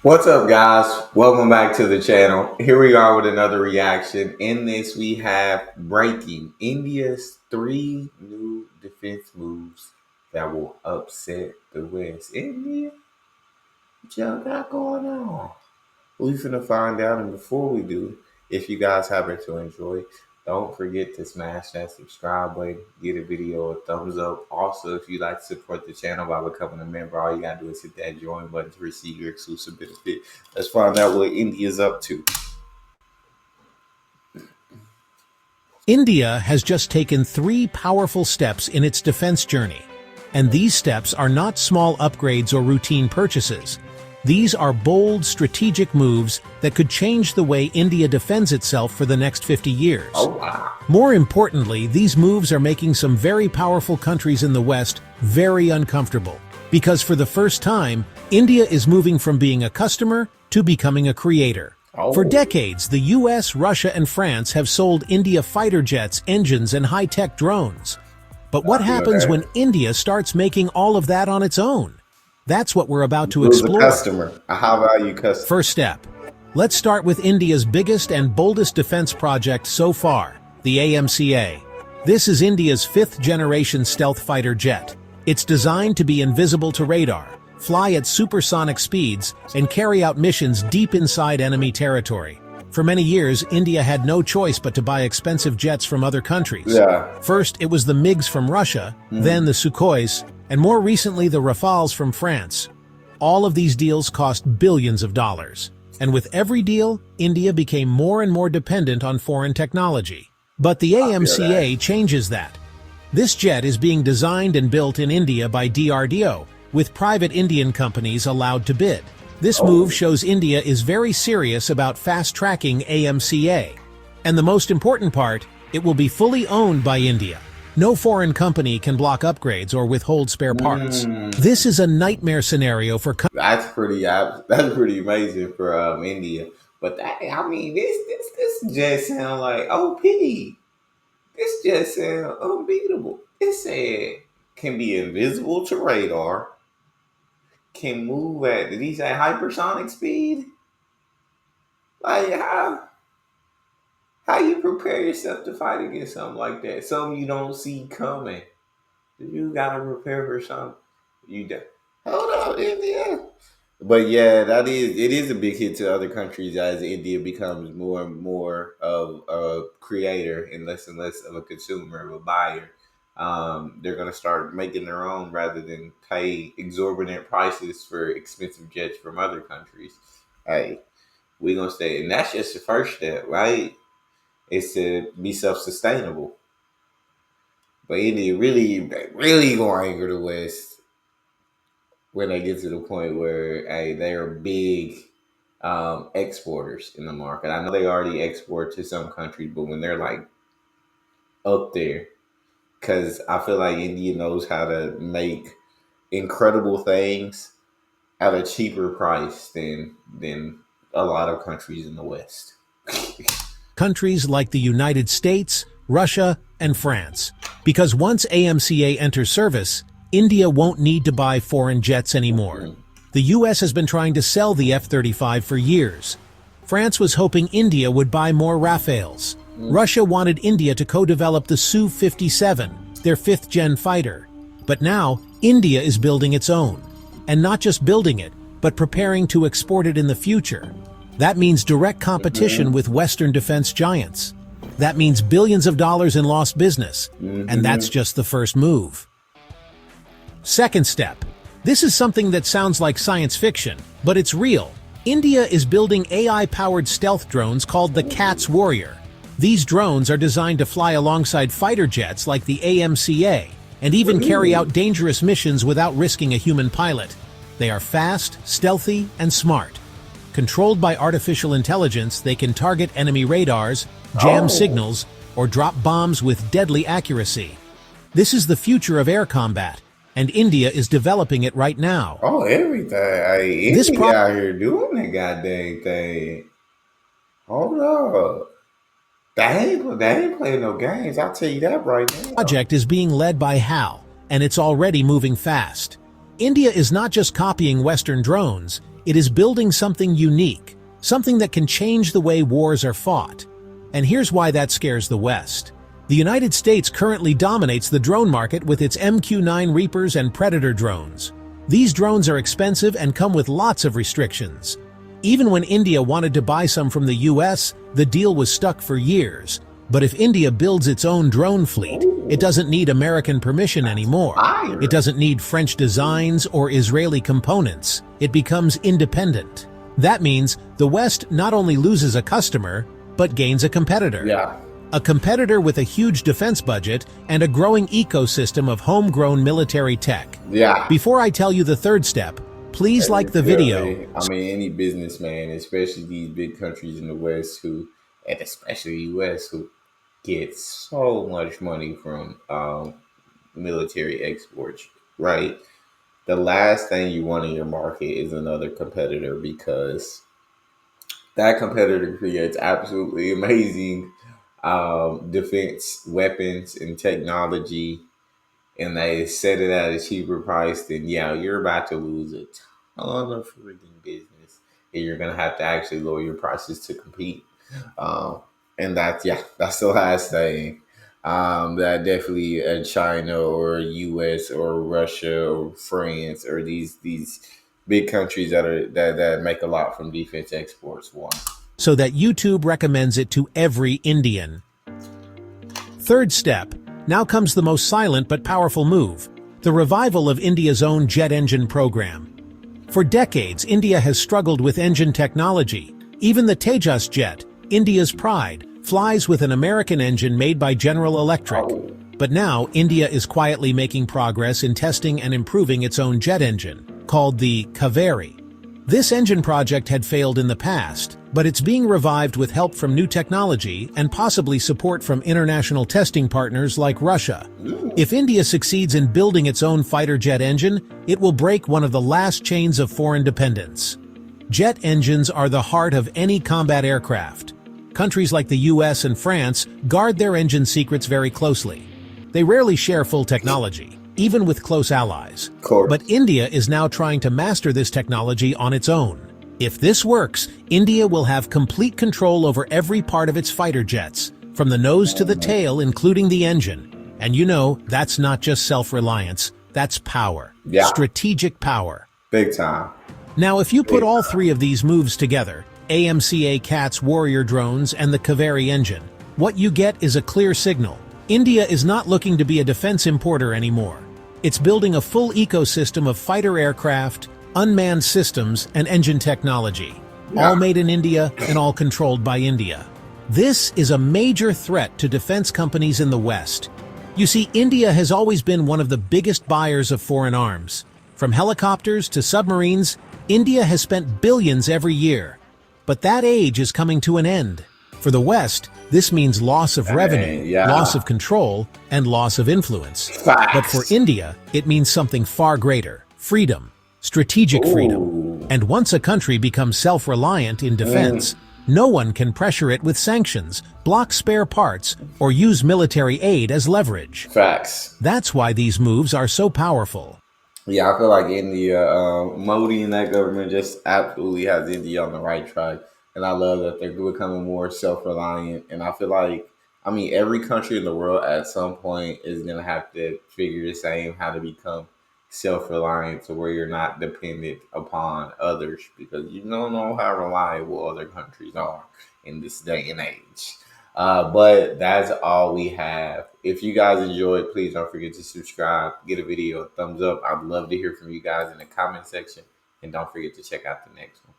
What's up, guys? Welcome back to the channel. Here we are with another reaction. In this, we have breaking India's 3 new defense moves that will upset the West. India, what y'all got going on? We finna find out. And before we do, if you guys happen to enjoy, don't forget to smash that subscribe button, give the video a thumbs up. Also, if you'd like to support the channel by becoming a member, all you gotta do is hit that join button to receive your exclusive benefit. Let's find out what India's up to. India has just taken 3 powerful steps in its defense journey. And these steps are not small upgrades or routine purchases. These are bold, strategic moves that could change the way India defends itself for the next 50 years. Oh, wow. More importantly, these moves are making some very powerful countries in the West very uncomfortable. Because for the first time, India is moving from being a customer to becoming a creator. For decades, the US, Russia, and France have sold India fighter jets, engines, and high-tech drones. But what happens when India starts making all of that on its own? That's what we're about to explore. A high-value customer. First step. Let's start with India's biggest and boldest defense project so far, the AMCA. This is India's 5th-generation stealth fighter jet. It's designed to be invisible to radar, fly at supersonic speeds, and carry out missions deep inside enemy territory. For many years, India had no choice but to buy expensive jets from other countries. First, it was the MiGs from Russia, then the Sukhois, and more recently the Rafales from France. All of these deals cost billions of dollars. And with every deal, India became more and more dependent on foreign technology. But the AMCA changes that. This jet is being designed and built in India by DRDO, with private Indian companies allowed to bid. This move shows India is very serious about fast-tracking AMCA. And the most important part, it will be fully owned by India. No foreign company can block upgrades or withhold spare parts. This is a nightmare scenario for That's pretty amazing for India. But this just sound like OP. This just sound unbeatable. It said can be invisible to radar, can move at, did he say hypersonic speed? Like how you prepare yourself to fight against something like that? Something you don't see coming. You gotta prepare for something. Hold on, India. But yeah, it is a big hit to other countries as India becomes more and more of a creator and less of a consumer, of a buyer. They're gonna start making their own rather than pay exorbitant prices for expensive jets from other countries. Hey, we're gonna stay, and that's just the first step, right? It's to be self-sustainable. But India really gonna anger the West when they get to the point where they are big exporters in the market. I know they already export to some countries, but when they're like up there, because I feel like India knows how to make incredible things at a cheaper price than a lot of countries in the West. countries like the United States, Russia, and France. Because once AMCA enters service, India won't need to buy foreign jets anymore. The US has been trying to sell the F-35 for years. France was hoping India would buy more Rafales. Russia wanted India to co-develop the Su-57, their 5th-gen fighter. But now, India is building its own. And not just building it, but preparing to export it in the future. That means direct competition with Western defense giants. That means billions of dollars in lost business. And that's just the first move. Second step. This is something that sounds like science fiction, but it's real. India is building AI-powered stealth drones called the CATS Warrior. These drones are designed to fly alongside fighter jets like the AMCA, and even carry out dangerous missions without risking a human pilot. They are fast, stealthy, and smart. Controlled by artificial intelligence, they can target enemy radars, jam signals, or drop bombs with deadly accuracy. This is the future of air combat, and India is developing it right now. Everything. India out here doing that goddamn thing. Hold up. They ain't playing no games, I'll tell you that right now. The project is being led by HAL, and it's already moving fast. India is not just copying Western drones, it is building something unique, something that can change the way wars are fought. And here's why that scares the West. The United States currently dominates the drone market with its MQ-9 Reapers and Predator drones. These drones are expensive and come with lots of restrictions. Even when India wanted to buy some from the US, the deal was stuck for years. But if India builds its own drone fleet, it doesn't need American permission anymore. Fire. It doesn't need French designs or Israeli components. It becomes independent. That means the West not only loses a customer, but gains a competitor. Yeah. A competitor with a huge defense budget and a growing ecosystem of homegrown military tech. Yeah. Before I tell you the third step, please like the video. I mean, any businessman, especially these big countries in the West and especially US, who get so much money from military exports, right? The last thing you want in your market is another competitor, because that competitor creates absolutely amazing defense weapons and technology, and they set it at a cheaper price. Then yeah, you're about to lose a ton of freaking business, and you're gonna have to actually lower your prices to compete. Um, and that's the last thing. That definitely China or US or Russia or France or these big countries that make a lot from defense exports want. So that YouTube recommends it to every Indian. Third step. Now comes the most silent but powerful move, the revival of India's own jet engine program. For decades, India has struggled with engine technology. Even the Tejas jet, India's pride, flies with an American engine made by General Electric. But now, India is quietly making progress in testing and improving its own jet engine, called the Kaveri. This engine project had failed in the past, but it's being revived with help from new technology and possibly support from international testing partners like Russia. If India succeeds in building its own fighter jet engine, it will break one of the last chains of foreign dependence. Jet engines are the heart of any combat aircraft. Countries like the US and France guard their engine secrets very closely. They rarely share full technology, even with close allies. But India is now trying to master this technology on its own. If this works, India will have complete control over every part of its fighter jets, from the nose to the tail, including the engine. And you know, that's not just self-reliance, that's power. Yeah. Strategic power. Big time. Now, if you put all three of these moves together, AMCA CAT's Warrior drones and the Kaveri engine, what you get is a clear signal. India is not looking to be a defense importer anymore. It's building a full ecosystem of fighter aircraft, unmanned systems, and engine technology, all made in India and all controlled by India. This is a major threat to defense companies in the West. You see, India has always been one of the biggest buyers of foreign arms. From helicopters to submarines, India has spent billions every year. But that age is coming to an end. For the West, this means loss of revenue, loss of control, and loss of influence. But for India, it means something far greater: freedom, strategic freedom. And once a country becomes self-reliant in defense, no one can pressure it with sanctions, block spare parts, or use military aid as leverage. Facts. That's why these moves are so powerful. Yeah, I feel like India, Modi and that government just absolutely has India on the right track. And I love that they're becoming more self-reliant. And I feel like, I mean, every country in the world at some point is going to have to figure the same how to become self-reliant, to where you're not dependent upon others, because you don't know how reliable other countries are in this day and age. But that's all we have. If you guys enjoyed, please don't forget to subscribe, get a video a thumbs up. I'd love to hear from you guys in the comment section. And don't forget to check out the next one.